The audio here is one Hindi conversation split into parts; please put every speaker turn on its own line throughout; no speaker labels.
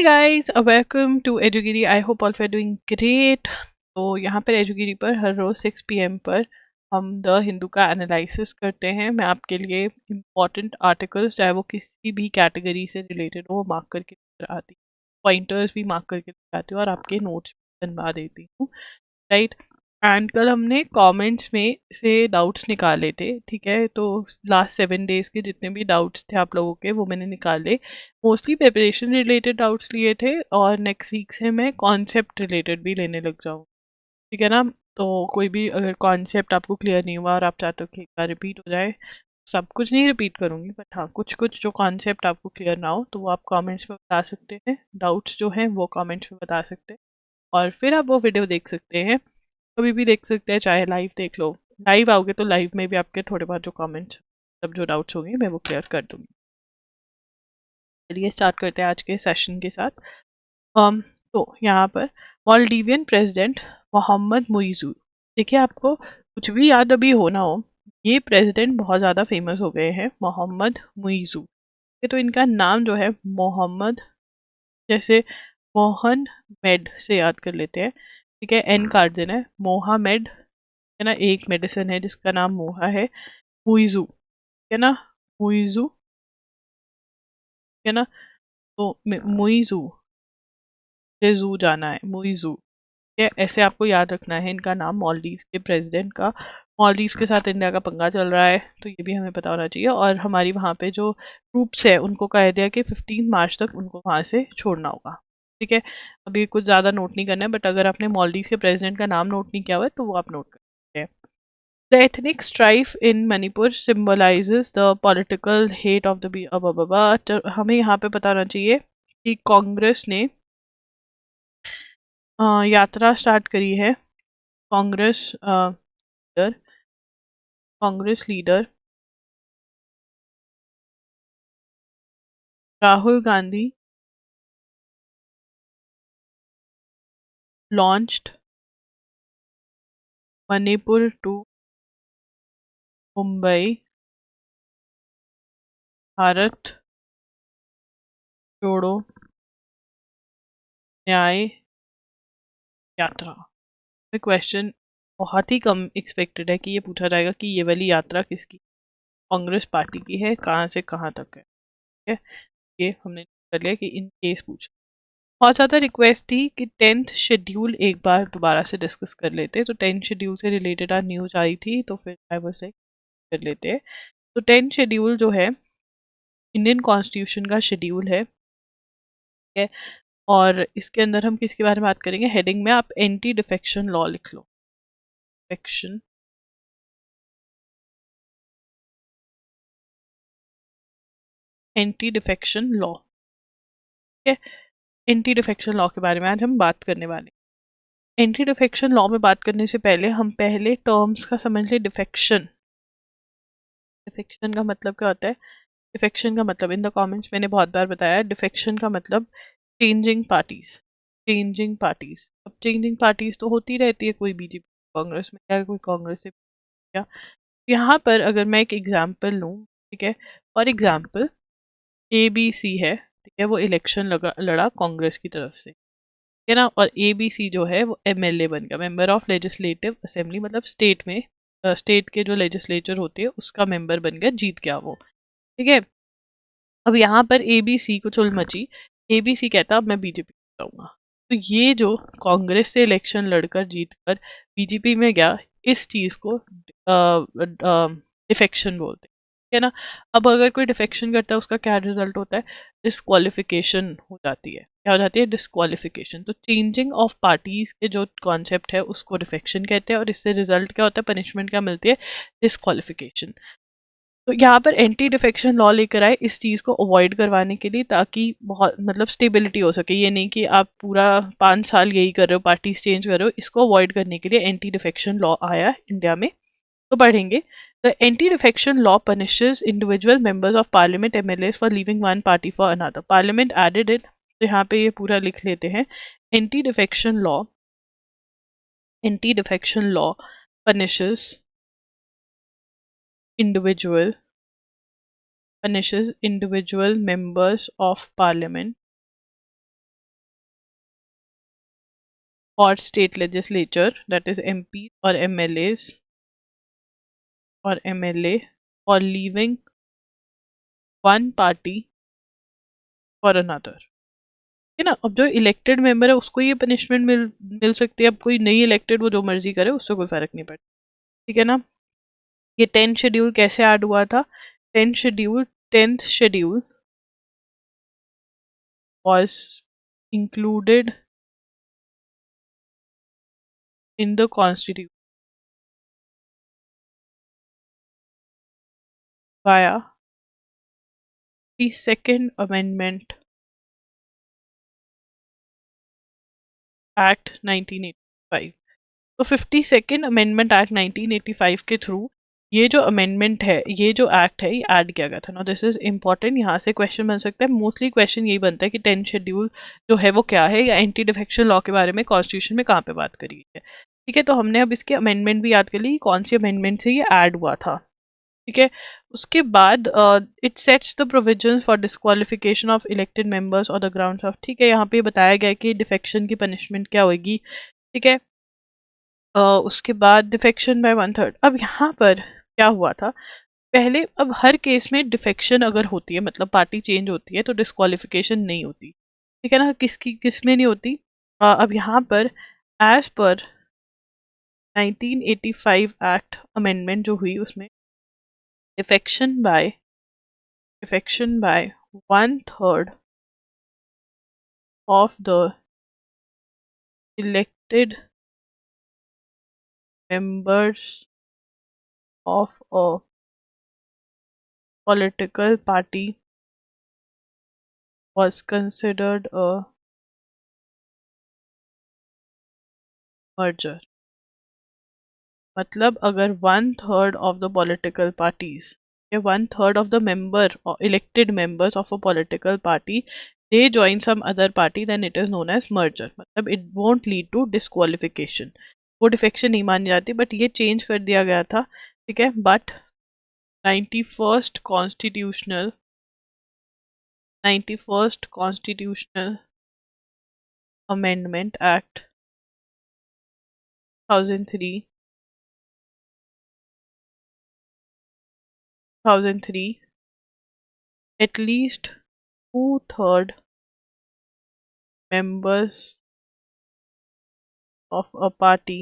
हाय गाइस, वेलकम टू एजुगिरी। I hope all for doing great. तो यहाँ पर एजुगिरी पर हर रोज 6 PM पर हम द हिंदू का एनालिसिस करते हैं। मैं आपके लिए इम्पॉर्टेंट आर्टिकल्स, चाहे वो किसी भी कैटेगरी से रिलेटेड हो, मार्क करके लेकर आती हूँ। पॉइंटर्स भी मार्क करके लेकर आती हूँ और आपके नोट्स बनवा देती हूँ, राइट। एंड कल हमने कमेंट्स में से डाउट्स निकाले थे, ठीक है। तो लास्ट 7 डेज के जितने भी डाउट्स थे आप लोगों के, वो मैंने निकाले। मोस्टली प्रिपरेशन रिलेटेड डाउट्स लिए थे और नेक्स्ट वीक से मैं कॉन्सेप्ट रिलेटेड भी लेने लग जाऊँ, ठीक है ना। तो कोई भी अगर कॉन्सेप्ट आपको क्लियर नहीं हुआ और आप चाहते हो कि एक बार रिपीट हो जाए, सब कुछ नहीं रिपीट करूंगी, बट हाँ कुछ कुछ जो कॉन्सेप्ट आपको क्लियर ना हो तो वो आप कमेंट्स में बता सकते हैं। डाउट्स जो हैं वो कमेंट्स में बता सकते हैं और फिर आप वो वीडियो देख सकते हैं, कभी भी देख सकते हैं, चाहे लाइव देख लो। लाइव आओगे तो लाइव में भी आपके थोड़े बहुत जो कमेंट्स, सब जो डाउट्स होंगे मैं वो क्लियर कर दूंगी। चलिए स्टार्ट करते हैं आज के सेशन के साथ। तो यहाँ पर मालदीवियन प्रेसिडेंट मोहम्मद मुइज़ू। देखिए, आपको कुछ भी याद अभी हो ना हो, ये प्रेसिडेंट बहुत ज़्यादा फेमस हो गए हैं, मोहम्मद मुइज़ू। ये तो इनका नाम जो है मोहम्मद, जैसे मोहन मेड से याद कर लेते हैं, ठीक है। एन काट देना है, मोहामेड, है ना। एक मेडिसिन है जिसका नाम मोहा है, मुइज़ू, है ना। मुइज़ू, है ना। तो मुइज़ू से जू जाना है, मुइज़ू, ये ऐसे आपको याद रखना है इनका नाम, मालदीव्स के प्रेसिडेंट का। मालदीव्स के साथ इंडिया का पंगा चल रहा है, तो ये भी हमें पता होना चाहिए। और हमारी वहाँ पे जो ट्रूप्स है उनको कह दिया कि 15 मार्च तक उनको वहाँ से छोड़ना होगा, ठीक है। अभी कुछ ज़्यादा नोट नहीं करना है, बट अगर आपने मालदीव्स के प्रेसिडेंट का नाम नोट नहीं किया हुआ है तो वो आप नोट कर सकते हैं। The ethnic strife in Manipur symbolizes the political hate of the तो हमें यहाँ पे पता होना चाहिए कि कांग्रेस ने यात्रा स्टार्ट करी है। Congress leader, Congress leader Rahul Gandhi launched Manipur to Mumbai Bharat Jodo Nyay यात्रा। क्वेश्चन बहुत ही कम एक्सपेक्टेड है कि ये पूछा जाएगा कि ये वाली यात्रा किसकी, कांग्रेस पार्टी की है, कहाँ से कहाँ तक है, ठीक है। ये हमने कर लिया कि इन केस पूछा। बहुत ज़्यादा रिक्वेस्ट थी कि 10th शेड्यूल एक बार दोबारा से डिस्कस कर लेते, तो 10th शेड्यूल से रिलेटेड आज न्यूज आई थी, तो फिर आई वाज लाइक कर लेते हैं। तो 10th शेड्यूल जो है इंडियन कॉन्स्टिट्यूशन का शेड्यूल है, ठीक है। और इसके अंदर हम किसके बारे में बात करेंगे, हेडिंग में आप एंटी डिफेक्शन लॉ लिख लो। डिफेक्शन, एंटी डिफेक्शन लॉ, ठीक है। एंटी डिफेक्शन लॉ के बारे में आज हम बात करने वाले हैं। एंटी डिफेक्शन लॉ में बात करने से पहले हम पहले टर्म्स का समझ ले। डिफेक्शन, डिफेक्शन का मतलब क्या होता है। डिफेक्शन का मतलब इन द कमेंट्स मैंने बहुत बार बताया है, डिफेक्शन का मतलब चेंजिंग पार्टीज। चेंजिंग पार्टीज, अब चेंजिंग पार्टीज तो होती रहती है, कोई बीजेपी कांग्रेस में क्या, कोई कांग्रेस से क्या। यहाँ पर अगर मैं एक एग्जांपल लूँ, ठीक है। फॉर एग्जांपल ABC है, ठीक है, वो इलेक्शन लड़ा कांग्रेस की तरफ से, ठीक है ना। और ABC जो है वो MLA बन गया, मेंबर ऑफ लेजिस्लेटिव असेंबली, मतलब स्टेट में, स्टेट के जो लेजिस्लेचर होते हैं उसका मेंबर बन गया, जीत गया वो, ठीक है। अब यहाँ पर ABC को चुल मची, ABC कहता अब मैं बीजेपी जाऊंगा। तो ये जो कांग्रेस से इलेक्शन लड़कर जीतकर बीजेपी में गया, इस चीज को डिफेक्शन बोलते हैं, ठीक है ना। अब अगर कोई डिफेक्शन करता है उसका क्या रिजल्ट होता है, डिस्क्वालिफिकेशन हो जाती है। क्या हो जाती है, डिस्क्वालिफिकेशन। तो चेंजिंग ऑफ पार्टीज के जो कॉन्सेप्ट है उसको डिफेक्शन कहते हैं, और इससे रिजल्ट क्या होता है, पनिशमेंट क्या मिलती है, डिस्क्वालिफिकेशन। तो यहाँ पर एंटी डिफेक्शन लॉ लेकर आए इस चीज़ को अवॉइड करवाने के लिए, ताकि बहुत मतलब स्टेबिलिटी हो सके। ये नहीं कि आप पूरा 5 साल यही कर रहे हो, पार्टीज चेंज कर रहे हो, इसको अवॉइड करने के लिए एंटी डिफेक्शन लॉ आया इंडिया में। तो पढ़ेंगे, the anti defection law punishes individual members of parliament MLAs for leaving one party for another. Parliament added it, तो यहाँ पे ये पूरा लिख लेते हैं। Anti defection law, anti defection law punishes individual, punishes individual members of parliament or state legislature, that is MP or MLAs or MLA, or leaving one party for another, है ना। अब जो इलेक्टेड मेंबर है उसको ये पनिशमेंट मिल सकती है। अब कोई नहीं इलेक्टेड, वो जो मर्जी करे, उससे कोई फर्क नहीं पड़ता, ठीक है ना। ये 10th शेड्यूल कैसे ऐड हुआ था? 10th schedule was included in the constitution via the second amendment act 1985। तो 52nd अमेंडमेंट एक्ट 1985 के थ्रू ये जो अमेंडमेंट है, ये जो एक्ट है, ये ऐड किया गया था ना। दिस इज इंपॉर्टेंट, यहाँ से क्वेश्चन बन सकता है। मोस्टली क्वेश्चन यही बनता है कि 10th शेड्यूल जो है वो क्या है, या एंटी डिफेक्शन लॉ के बारे में कॉन्स्टिट्यूशन में कहाँ पे बात करी है, ठीक है। तो हमने अब इसके अमेंडमेंट भी याद कर ली, कौन सी अमेंडमेंट से ये ऐड हुआ था, ठीक है। उसके बाद it sets the provisions for disqualification of elected members और द ग्राउंड्स ऑफ, ठीक है। यहाँ पे बताया गया है कि डिफेक्शन की पनिशमेंट क्या होगी, ठीक है। उसके बाद डिफेक्शन बाय 1/3। अब यहाँ पर क्या हुआ था, पहले, अब हर केस में डिफेक्शन अगर होती है, मतलब पार्टी चेंज होती है, तो डिस्क्वालिफिकेशन नहीं होती, ठीक है ना। किस में नहीं होती? अब यहाँ पर एज पर 1985 एक्ट अमेंडमेंट जो हुई, उसमें defection bye 1/3 of the elected members of a political party was considered a merger। मतलब अगर 1/3 of the political parties, या 1/3 of the member or elected members of a political party, they join some other party, then it is known as merger। मतलब it won't lead to disqualification, वो डिफेक्शन नहीं मानी जाती, बट ये चेंज कर दिया गया था, ठीक है। But 91st constitutional amendment act 2003 at least 2/3 members of a party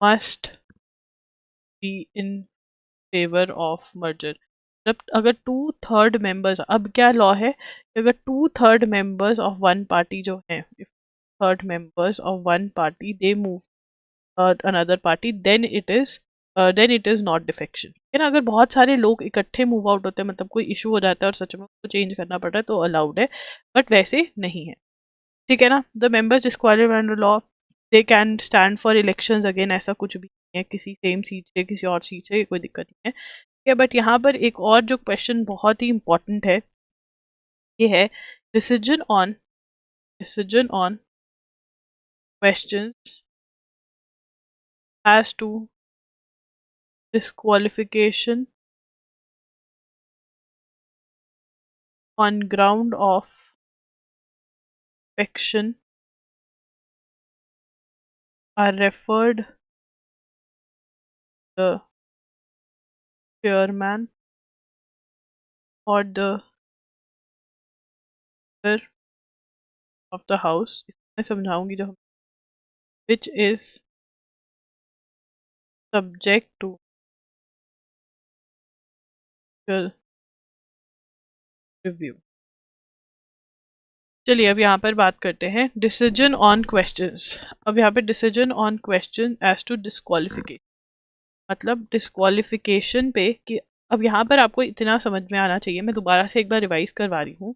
must be in favor of merger। मतलब अगर 2/3 मेंबर्स, अब क्या लॉ है, अगर 2/3 मेंबर्स ऑफ वन पार्टी जो है, if 3rd members of one party they move another party, then it is not defection, है ना। अगर बहुत सारे लोग इकट्ठे मूव आउट होते हैं, मतलब कोई इशू हो जाता है और सच में उसको चेंज करना पड़ रहा है, तो अलाउड है, बट वैसे नहीं है, ठीक है ना। The members disqualified under law, they can stand for elections again, ऐसा कुछ भी नहीं है, किसी सेम सीट से, किसी और सीट से, कोई दिक्कत नहीं है, ठीक है। बट यहाँ पर एक और जो क्वेश्चन बहुत ही इंपॉर्टेंट है, ये है decision on questions as to disqualification on ground of affection are referred the chairman or the speaker of the house, मैं समझाऊंगी जो, which is subject to judicial review। चलिए अब यहाँ पर बात करते हैं डिसीजन ऑन क्वेश्चंस। अब यहाँ पे decision on question as to disqualification, मतलब डिस्क्वालिफिकेशन पे, कि अब यहाँ पर आपको इतना समझ में आना चाहिए, मैं दोबारा से एक बार रिवाइज करवा रही हूँ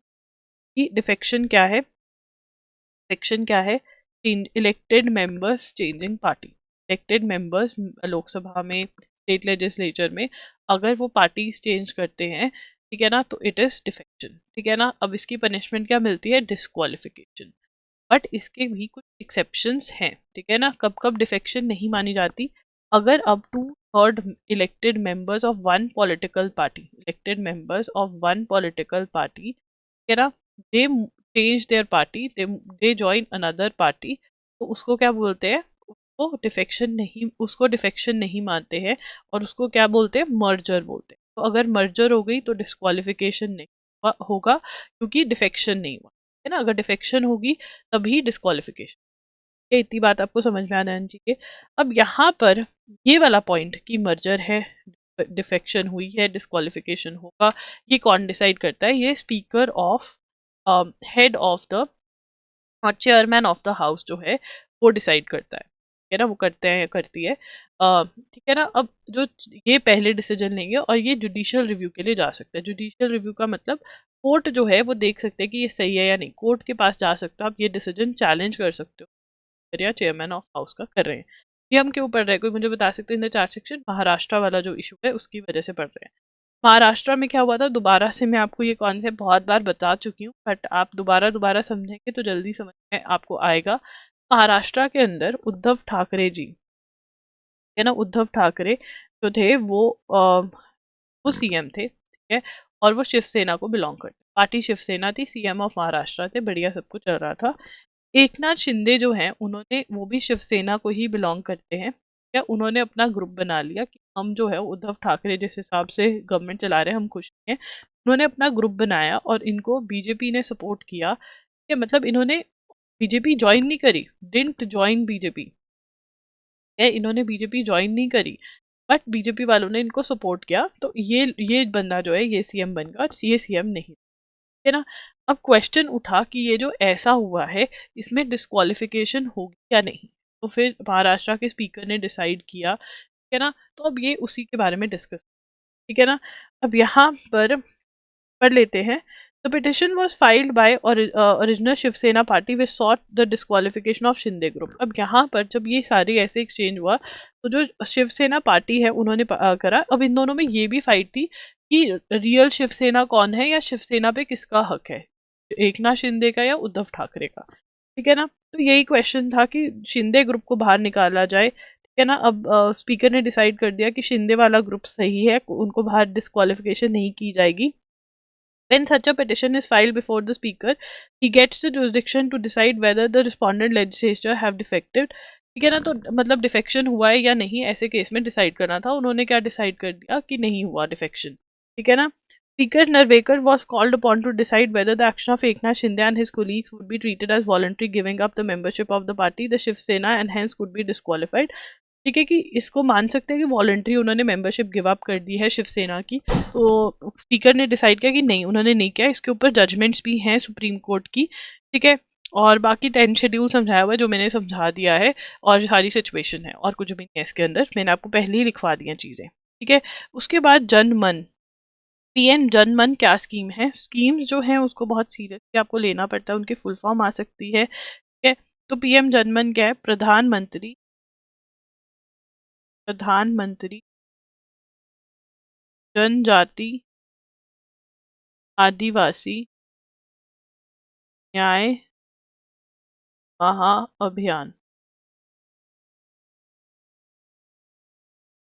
कि डिफेक्शन क्या है। डिफेक्शन क्या है? Elected members changing party, elected members Lok Sabha में, स्टेट लेजिस्लेचर में, अगर वो पार्टीज चेंज करते हैं, ठीक है ना, तो इट इज डिफेक्शन, ठीक है ना। अब इसकी पनिशमेंट क्या मिलती है? डिस्क्वालिफिकेशन। बट इसके भी कुछ एक्सेप्शंस हैं, ठीक है ना। कब कब डिफेक्शन नहीं मानी जाती? अगर अब 2/3 elected members of one political party, elected members of one political party, ठीक है ना, दे change their party, they join another party, तो उसको क्या बोलते हैं, उसको डिफेक्शन नहीं मानते हैं, और उसको क्या बोलते हैं, मर्जर बोलते हैं। तो अगर मर्जर हो गई तो डिस्क्वालिफिकेशन नहीं होगा, क्योंकि डिफेक्शन नहीं हुआ, है ना। अगर डिफेक्शन होगी तभी डिस्क्वालिफिकेशन। ये इतनी बात आपको समझ में आना चाहिए। अब यहाँ पर ये वाला पॉइंट कि मर्जर है, डिफेक्शन हुई है, डिस्क्वालिफिकेशन होगा, ये कौन डिसाइड करता है, ये speaker of, head of the, और चेयरमैन ऑफ द हाउस जो है वो डिसाइड करता है, ठीक है ना, वो करते हैं, करती है, ठीक है ना। अब जो ये पहले डिसीजन लेंगे और ये जुडिशियल रिव्यू के लिए जा सकते हैं। जुडिशियल रिव्यू का मतलब कोर्ट जो है वो देख सकते हैं कि ये सही है या नहीं, कोर्ट के पास जा सकते हो आप, ये डिसीजन चैलेंज कर सकते हो, या चेयरमैन ऑफ हाउस का कर रहे हैं। ये हम क्यों पढ़ रहे हैं, कोई मुझे बता सकते हैं in the chart section, Maharashtra वाला जो इशू है उसकी वजह से पढ़ रहे हैं। महाराष्ट्र में क्या हुआ था, दोबारा से मैं आपको ये कॉन्सेप्ट बहुत बार बता चुकी हूँ, बट आप दोबारा दोबारा समझेंगे तो जल्दी समझ में आपको आएगा। महाराष्ट्र के अंदर उद्धव ठाकरे जी, है ना, उद्धव ठाकरे जो थे वो सीएम थे, ठीक है, और वो शिवसेना को बिलोंग करते, पार्टी शिवसेना थी, सीएम ऑफ महाराष्ट्र थे, बढ़िया सब कुछ चल रहा था। एकनाथ शिंदे जो हैं उन्होंने, वो भी शिवसेना को ही बिलोंग करते हैं, क्या उन्होंने अपना ग्रुप बना लिया कि हम जो है उद्धव ठाकरे जिस हिसाब से गवर्नमेंट चला रहे हैं हम खुश नहीं हैं। उन्होंने अपना ग्रुप बनाया और इनको बीजेपी ने सपोर्ट किया, कि मतलब इन्होंने बीजेपी ज्वाइन नहीं करी, डिडंट ज्वाइन बीजेपी, इन्होंने बीजेपी ज्वाइन नहीं करी, बट बीजेपी वालों ने इनको सपोर्ट किया, तो ये बंदा जो है ये सीएम बन गया, और ये सीएम नहीं, है ना। अब क्वेश्चन उठा कि ये जो ऐसा हुआ है इसमें डिस्क्वालिफिकेशन होगी या नहीं, तो फिर महाराष्ट्र के स्पीकर ने डिसाइड किया, ठीक है ना। तो अब ये उसी के बारे में डिस्कस, ठीक है ना। अब यहाँ पर पढ़ लेते हैं। The petition was filed by original Shiv Sena party which sought the disqualification of Shinde group. अब यहाँ पर जब ये सारी ऐसे एक्सचेंज हुआ तो जो शिवसेना पार्टी है उन्होंने करा, अब इन दोनों में ये भी फाइट थी कि रियल शिवसेना कौन है, या शिवसेना पे किसका हक है, एकनाथ शिंदे का या उद्धव ठाकरे का, ठीक है ना। तो यही क्वेश्चन था कि शिंदे ग्रुप को बाहर निकाला जाए, ठीक है ना। अब स्पीकर ने डिसाइड कर दिया कि शिंदे वाला ग्रुप सही है, उनको बाहर डिस्क्वालिफिकेशन नहीं की जाएगी। When such a petition is filed before the Speaker, he gets the jurisdiction to decide whether the respondent legislature have defected, ठीक है ना। तो मतलब डिफेक्शन हुआ है या नहीं, ऐसे केस में डिसाइड करना था, उन्होंने क्या डिसाइड कर दिया कि नहीं हुआ डिफेक्शन, ठीक है ना। Speaker Narvekar was called upon to decide whether the action of Eknath Shinde and his colleagues would be treated as voluntary giving up the membership of the party, the Shiv Sena, and hence could be disqualified, ठीक है, कि इसको मान सकते हैं कि वॉलंटरी उन्होंने मेंबरशिप गिव अप कर दी है शिवसेना की। तो स्पीकर ने डिसाइड किया कि नहीं, उन्होंने नहीं किया, इसके ऊपर जजमेंट्स भी हैं सुप्रीम कोर्ट की, ठीक है। और बाकी 10 शेड्यूल समझाया हुआ है जो मैंने समझा दिया है, और सारी सिचुएशन है, और कुछ भी नहीं है इसके अंदर, मैंने आपको पहले ही लिखवा दी हैं चीज़ें, ठीक है। उसके बाद जनमन, पीएम जनमन क्या स्कीम है, स्कीम्स जो हैं उसको बहुत सीरियसली आपको लेना पड़ता है, उनकी फुल फॉर्म आ सकती है, ठीक है। तो पीएम जनमन क्या है, प्रधानमंत्री जनजाति आदिवासी न्याय महाअभियान,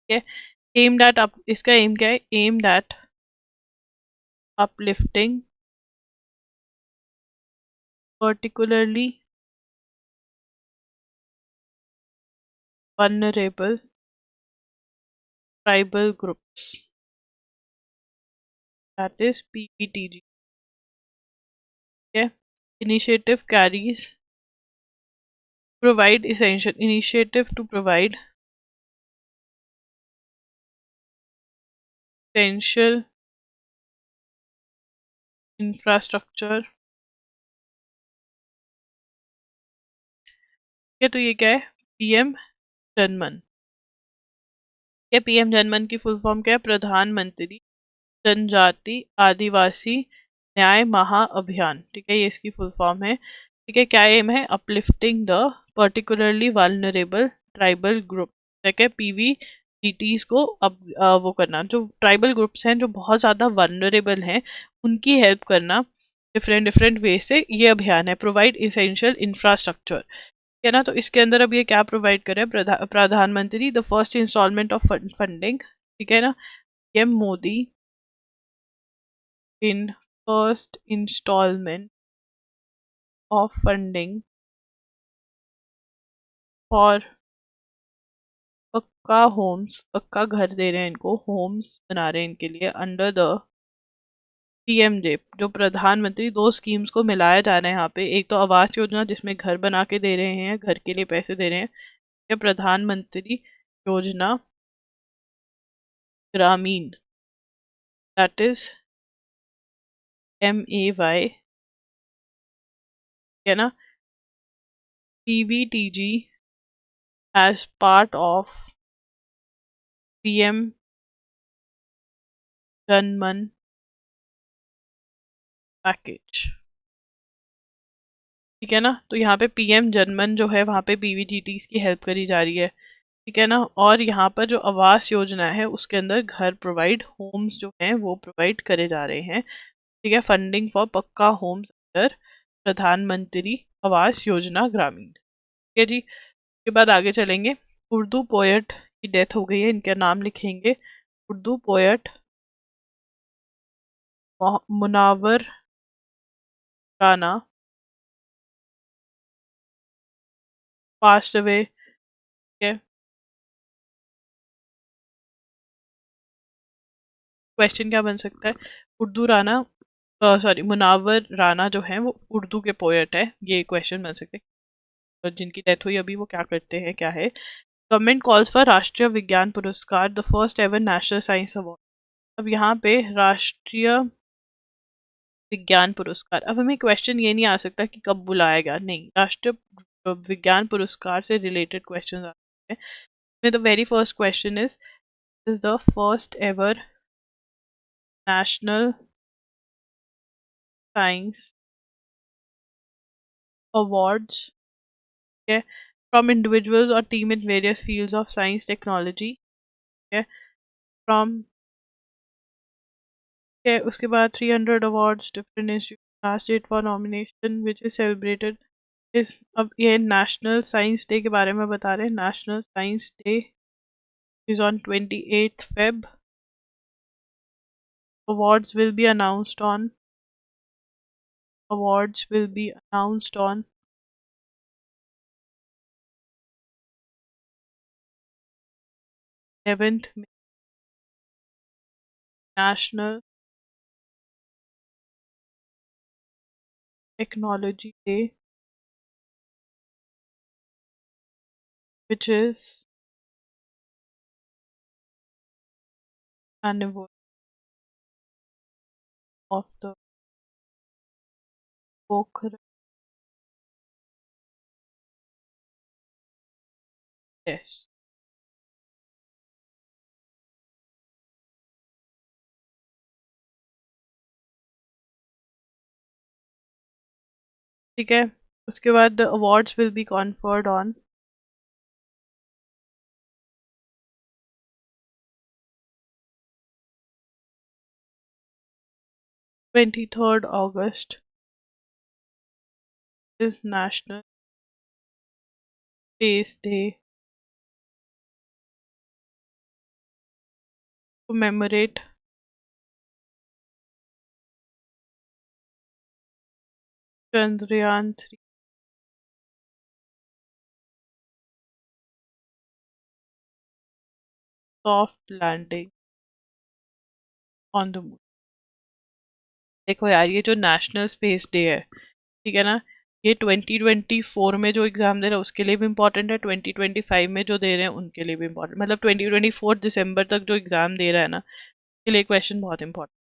ठीक है। एम्ड एट अप, इसका एम क्या है, aimed at uplifting particularly vulnerable tribal groups, that is PPTG, ठीक है। initiative carries provide essential initiative to provide essential infrastructure, ठीक है। तो ये क्या है, पीएम जनमन, ये पीएम जनमन की फुल फॉर्म क्या है, प्रधानमंत्री जनजाति आदिवासी न्याय महाअभियान, ठीक है, ये इसकी फुल फॉर्म है, ठीक है। क्या एम है, uplifting the particularly vulnerable tribal group, ठीक है, पीवीजीटीज को अब वो करना, जो ट्राइबल ग्रुप्स हैं जो बहुत ज़्यादा वाल्नरेबल हैं उनकी हेल्प करना डिफरेंट डिफरेंट वे से, ये अभियान है। प्रोवाइड इसेंशियल इंफ्रास्ट्रक्चर, है ना। तो इसके अंदर अब ये क्या प्रोवाइड कर रहे हैं, प्रधानमंत्री the first installment of funding, ठीक है ना, PM Modi in first installment of funding for pucca homes, पक्का घर दे रहे हैं इनको, होम्स बना रहे हैं इनके लिए अंडर द पीएमजे, जो प्रधानमंत्री, दो स्कीम्स को मिलाया जा रहा है यहाँ पे। एक तो आवास योजना जिसमें घर बना के दे रहे हैं, घर के लिए पैसे दे रहे हैं, या प्रधानमंत्री योजना ग्रामीण, दैट इज MAY, है ना, PVTG as part of PM Janman package. ठीक है ना, तो यहाँ पे PM जनमन जो है वहाँ पे PVGTs की हेल्प करी जा रही है। ठीक है ना, और यहाँ पर जो आवास योजना है उसके अंदर घर प्रोवाइड, होम्स जो हैं वो प्रोवाइड करे जा रहे हैं। ठीक है, funding for pucca Holmes under प्रधानमंत्री आवास योजना ग्रामीण। ठीक है जी, उसके बाद आगे चलेंगे। उर्दू पोएट की डेथ हो गई है, इनका नाम लिखेंगे। Urdu poet Munawar Rana passed away. ठीक है, क्वेश्चन क्या बन सकता है? उर्दू राना, सॉरी, मुनावर राना जो है वो उर्दू के पोएट है, ये क्वेश्चन बन सकते हैं। और जिनकी डेथ हुई अभी वो क्या करते हैं, क्या है? गवर्नमेंट कॉल्स फॉर राष्ट्रीय विज्ञान पुरस्कार, the first ever national science award. अब यहाँ पे राष्ट्रीय विज्ञान पुरस्कार, अब हमें क्वेश्चन ये नहीं आ सकता कि कब बुलाया गया, नहीं, राष्ट्रीय विज्ञान पुरस्कार से रिलेटेड क्वेश्चन आते हैं। The very first question is the first ever national science awards from individuals और team in various fields of science technology. From, उसके बाद 300 awards different institute, last date for nomination which is celebrated इस। अब ये नेशनल साइंस डे के बारे में बता रहे हैं। National science day is on 28th Feb. Awards will be announced on, awards will be announced on 11th May, National Technology Day, which is anniversary of the Pokhran test। ठीक है, उसके बाद the awards will be conferred on 23rd August is National Space Day, to commemorate Chandrayaan 3 soft landing on the moon। देखो यार, ये जो नेशनल स्पेस डे है, ठीक है ना, ये 2024 में जो एग्जाम दे रहे हैं उसके लिए भी इम्पोर्टेंट है, 2025 में जो दे रहे हैं उनके लिए भी इम्पोर्टेंट, मतलब 2024 दिसंबर तक जो एग्जाम दे रहा है ना, उसके लिए क्वेश्चन बहुत इंपॉर्टेंट।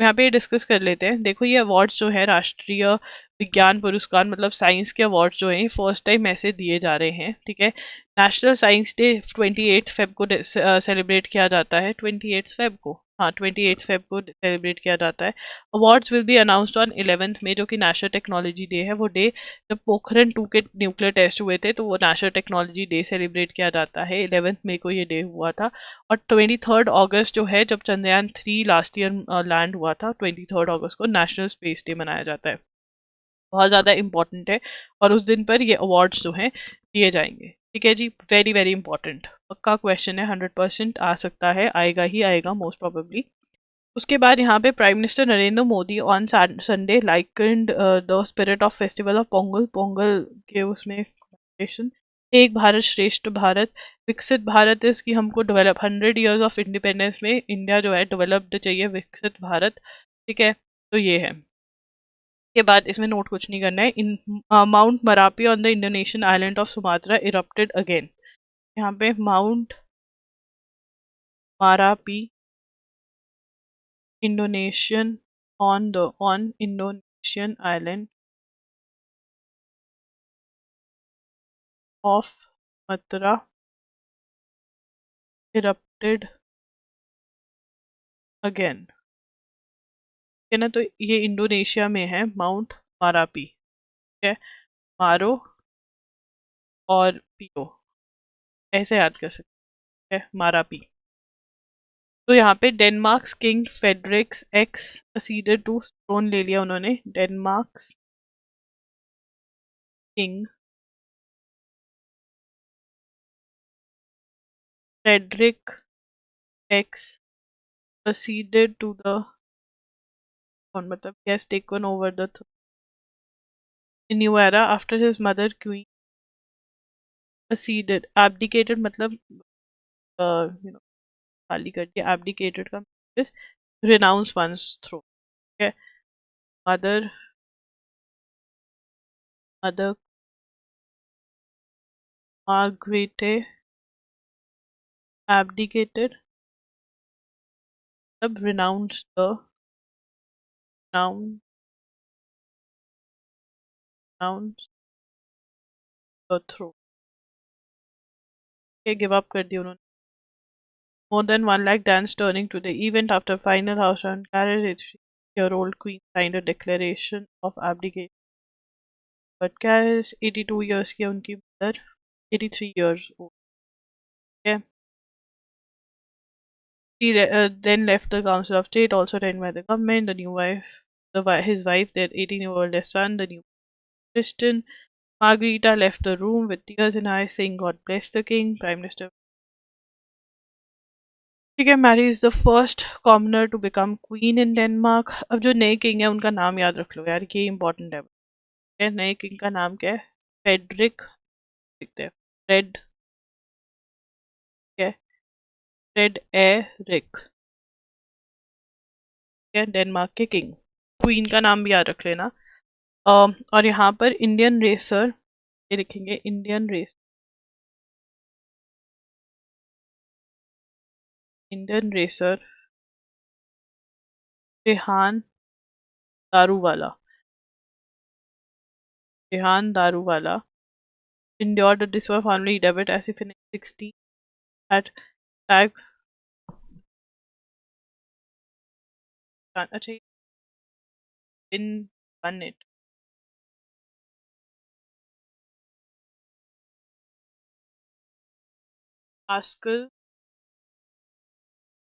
यहाँ पे डिस्कस कर लेते हैं। देखो, ये अवार्ड्स जो है राष्ट्रीय विज्ञान पुरस्कार, मतलब साइंस के अवार्ड्स जो हैं, ये फर्स्ट टाइम ऐसे दिए जा रहे हैं। ठीक है, नेशनल साइंस डे 28 फेब को सेलिब्रेट किया जाता है, 28 फेब को, हाँ 28 फेब को सेलिब्रेट किया जाता है। Awards will be announced on 11th मई, जो कि नेशनल टेक्नोलॉजी डे है। वो डे जब पोखरण 2 के न्यूक्लियर टेस्ट हुए थे, तो वो नेशनल टेक्नोलॉजी डे सेलिब्रेट किया जाता है। 11th मई को ये डे हुआ था। और 23rd August जो है, जब चंद्रयान 3 लास्ट ईयर लैंड हुआ था, 23rd August को नेशनल स्पेस डे मनाया जाता है। बहुत ज़्यादा इंपॉर्टेंट है, और उस दिन पर ये अवार्ड्स जो हैं दिए जाएंगे। ठीक है जी, वेरी वेरी इंपॉर्टेंट, पक्का क्वेश्चन है, 100% आ सकता है, आएगा ही आएगा मोस्ट प्रोबेबली। उसके बाद यहाँ पे prime minister Narendra Modi on Sunday likened the spirit of festival of Pongal, Pongal के उसमें celebration एक भारत श्रेष्ठ भारत, विकसित भारत इस कि हमको डेवलप 100 years ऑफ इंडिपेंडेंस में इंडिया जो है डेवलप्ड चाहिए, विकसित भारत। ठीक है, तो ये है। के बाद इसमें नोट कुछ नहीं करना है। In mount Marapi on the Indonesian island of Sumatra erupted again. यहाँ पे mount Marapi Indonesian on Indonesian island of Sumatra erupted again. है ना, तो ये इंडोनेशिया में है माउंट मारापी। ठीक है, मारो और पियो, ऐसे याद कर सकते हैं, मारापी। तो यहाँ पे Denmark's king Frederik's X acceded to, throne ले लिया उन्होंने। Denmark's king Frederik X acceded to the throne, मतलब he has taken over the throne. In new era after his mother queen acceded, abdicated मतलब you know खाली कर दिया। abdicated का मतलब renounce one's throne। ठीक है, mother mother Margrethe abdicated मतलब renounce the renounce renounce the throne। ये गिव अप कर दिया उन्होंने। More than 1 lakh danced turning to the event after final house round carriage. 8-year-old queen signed a declaration of abdication, but carriage 82 years की है उनकी mother, 83 years old। Okay. He then left the Council of State, also run by the government. The new wife, his wife, their 18-year-old son, the new Christian Margarita left the room with tears in her eyes, saying, "God bless the king." Prime Minister. ठीक है, Mary is the first commoner to become queen in Denmark. अब जो नए किंग है उनका नाम याद रख लो यार, ये इंपॉर्टेंट है। नए किंग का नाम क्या है? फेडरिक, लिखते हैं फ्रेड, क्या है? फ्रेड एरिक, क्या, डेनमार्क के किंग। क्वीन का नाम भी याद रख लेना। और यहाँ पर इंडियन रेसर, ये लिखेंगे Indian race, Indian racer Rehan Daruwala, Rehan Daruwala endured a disorder family debut as if in 16 at tag। अच्छा, in won it। Pascal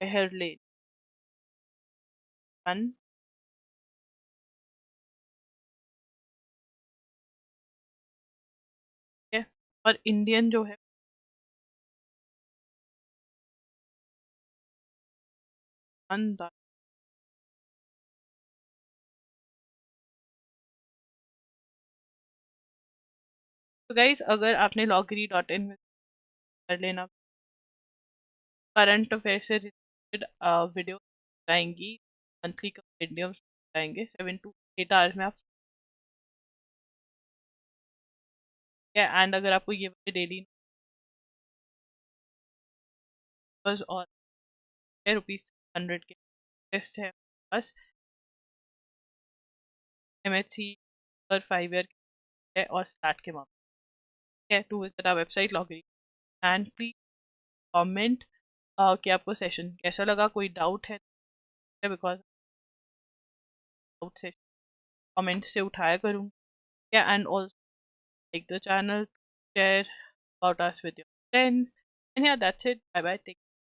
Wehrlein won। है, और इंडियन जो है वन दा। तो गाइज अगर आपने loggery.in में कर लेना, करंट अफेयर से रिलेटेड वीडियो आएंगी, मंथली वीडियोस आएंगे 7 to 8 आवर्स में आप। एंड अगर आपको ये डेली और ₹100 के टेस्ट है बस, MHC पर 5 ईयर है और स्टार्ट के मामले है। टू विजिट आवर वेबसाइट लॉगरी, एंड प्लीज कमेंट कि आपको सेशन कैसा लगा, कोई डाउट है, बिकॉज डाउट से कमेंट से उठाया करूँगी। And also like the channel, share about us with your friends, and yeah, that's it. Bye bye, take